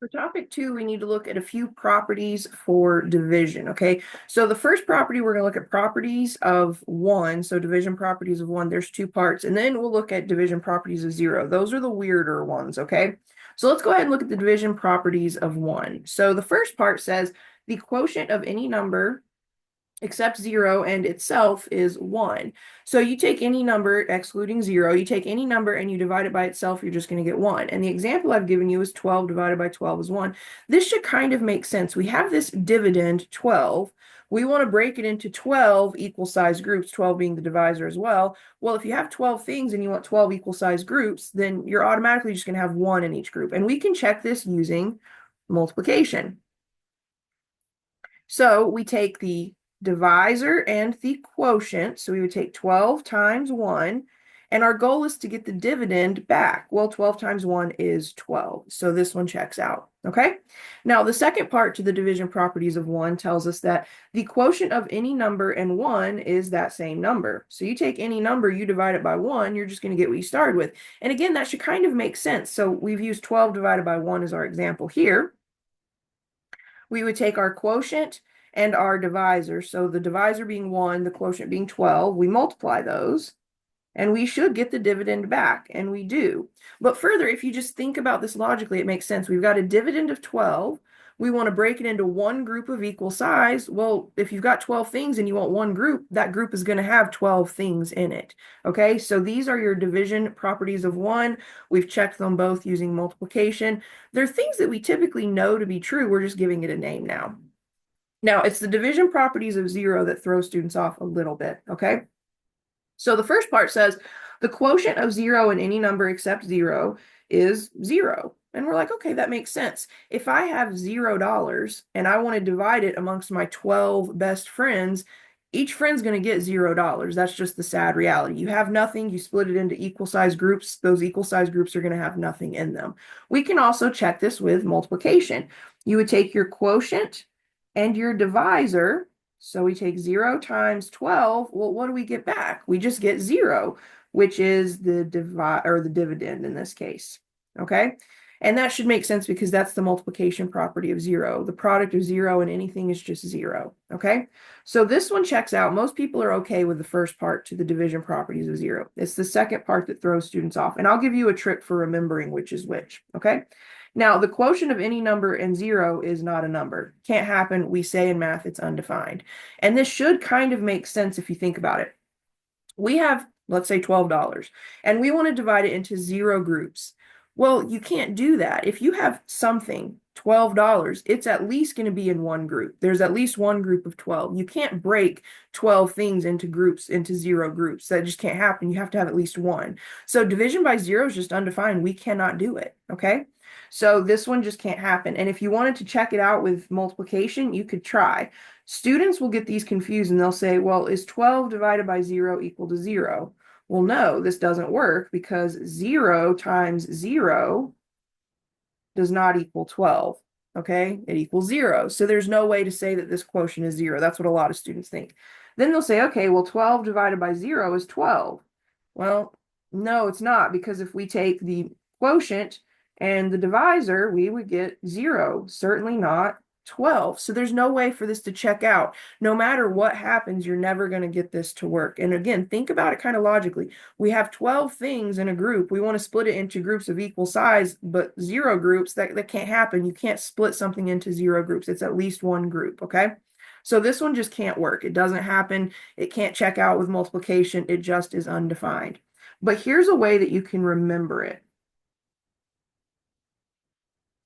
For topic 2, we need to look at a few properties for division, okay? So the first property, we're going to look at properties of 1, so division properties of 1, there's 2 parts, and then we'll look at division properties of 0. Those are the weirder ones, okay? So let's go ahead and look at the division properties of 1. So the first part says the quotient of any number except 0 and itself is 1. So you take any number excluding 0, you take any number and you divide it by itself, you're just going to get 1. And the example I've given you is 12 divided by 12 is 1. This should kind of make sense. We have this dividend 12. We want to break it into 12 equal size groups, 12 being the divisor as well. Well, if you have 12 things and you want 12 equal size groups, then you're automatically just going to have 1 in each group. And we can check this using multiplication. So we take the divisor and the quotient. So we would take 12 times 1, and our goal is to get the dividend back. Well, 12 times 1 is 12. So this one checks out, okay? Now, the second part to the division properties of 1 tells us that the quotient of any number and 1 is that same number. So you take any number, you divide it by 1, you're just going to get what you started with. And again, that should kind of make sense. So we've used 12 divided by 1 as our example here. We would take our quotient and our divisor. So the divisor being 1, the quotient being 12, we multiply those, and we should get the dividend back, and we do. But further, if you just think about this logically, it makes sense. We've got a dividend of 12. We want to break it into one group of equal size. Well, if you've got 12 things and you want one group, that group is going to have 12 things in it. Okay, so these are your division properties of 1. We've checked them both using multiplication. They're things that we typically know to be true. We're just giving it a name now. Now, it's the division properties of 0 that throw students off a little bit, okay? So the first part says the quotient of 0 in any number except 0 is 0. And we're like, okay, that makes sense. If I have $0 and I want to divide it amongst my 12 best friends, each friend's going to get $0. That's just the sad reality. You have nothing, you split it into equal size groups. Those equal size groups are going to have nothing in them. We can also check this with multiplication. You would take your quotient and your divisor. So we take 0 times 12. Well, what do we get back? We just get 0, which is the dividend in this case. Okay? And that should make sense because that's the multiplication property of 0. The product of 0 and anything is just 0. Okay? So this one checks out. Most people are okay with the first part to the division properties of 0. It's the second part that throws students off. And I'll give you a trick for remembering which is which. Okay? Now, the quotient of any number and 0 is not a number. Can't happen. We say in math it's undefined. And this should kind of make sense if you think about it. We have, let's say, $12, and we want to divide it into 0 groups. Well, you can't do that. If you have something, $12, it's at least going to be in one group. There's at least one group of 12. You can't break 12 things into groups, into 0 groups. That just can't happen. You have to have at least one. So division by 0 is just undefined. We cannot do it, okay? So this one just can't happen. And if you wanted to check it out with multiplication, you could try. Students will get these confused and they'll say, well, is 12 divided by 0 equal to 0? Well, no, this doesn't work because 0 times 0 does not equal 12. Okay, it equals 0. So there's no way to say that this quotient is 0. That's what a lot of students think. Then they'll say, okay, well, 12 divided by 0 is 12. Well, no, it's not, because if we take the quotient and the divisor, we would get 0, certainly not 12. So there's no way for this to check out. No matter what happens, you're never going to get this to work. And again, think about it kind of logically. We have 12 things in a group. We want to split it into groups of equal size, but 0 groups, that can't happen. You can't split something into 0 groups. It's at least one group, okay? So this one just can't work. It doesn't happen. It can't check out with multiplication. It just is undefined. But here's a way that you can remember it.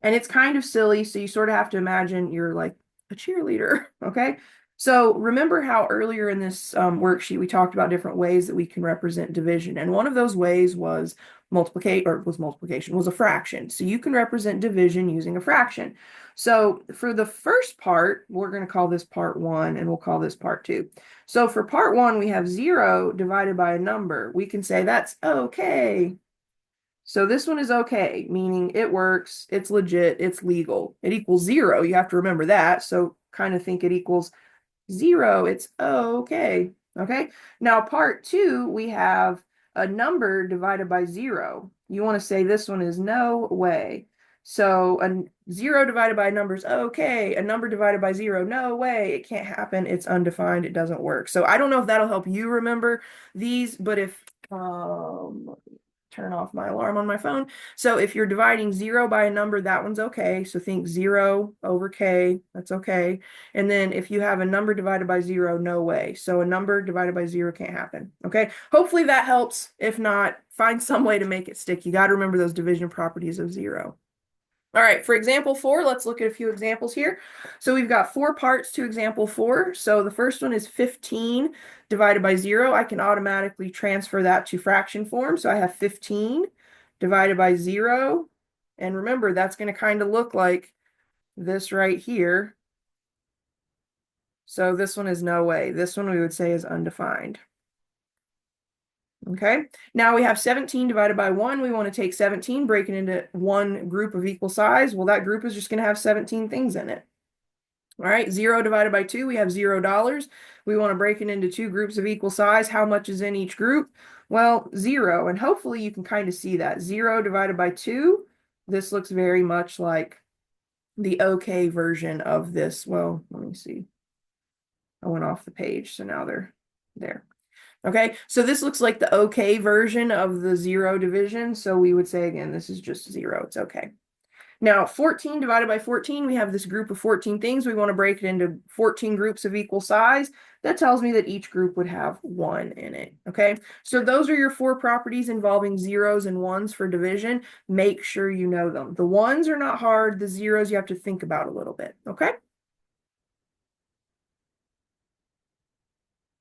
And it's kind of silly, so you sort of have to imagine you're like a cheerleader, okay? So remember how earlier in this worksheet we talked about different ways that we can represent division, and one of those ways was multiplication, was a fraction. So you can represent division using a fraction. So for the first part, we're going to call this part 1, and we'll call this part 2. So for part 1, we have 0 divided by a number. We can say that's okay. So this one is okay, meaning it works, it's legit, it's legal. It equals 0. You have to remember that. So kind of think it equals 0. It's okay. Okay. Now part 2, we have a number divided by 0. You want to say this one is no way. So a zero divided by a number is okay. A number divided by zero, no way. It can't happen. It's undefined. It doesn't work. So I don't know if that'll help you remember these, but if let me turn off my alarm on my phone. So if you're dividing zero by a number, that one's okay. So think zero over k, that's okay. And then if you have a number divided by zero, no way. So a number divided by zero can't happen. Okay. Hopefully that helps. If not, find some way to make it stick. You got to remember those division properties of zero. All right, for example 4, let's look at a few examples here. So we've got 4 parts to example 4. So the first one is 15 divided by 0. I can automatically transfer that to fraction form. So I have 15 divided by 0. And remember, that's going to kind of look like this right here. So this one is no way. This one we would say is undefined. Okay, now we have 17 divided by 1. We want to take 17, break it into one group of equal size. Well, that group is just going to have 17 things in it. All right, 0 divided by 2, we have $0. We want to break it into two groups of equal size. How much is in each group? Well, 0, and hopefully you can kind of see that. 0 divided by 2, this looks very much like the okay version of this. Well, let me see. I went off the page, so now they're there. Okay, so this looks like the okay version of the 0 division. So we would say, again, this is just 0. It's okay. Now, 14 divided by 14, we have this group of 14 things. We want to break it into 14 groups of equal size. That tells me that each group would have 1 in it. Okay, so those are your 4 properties involving zeros and ones for division. Make sure you know them. The ones are not hard. The zeros you have to think about a little bit. Okay.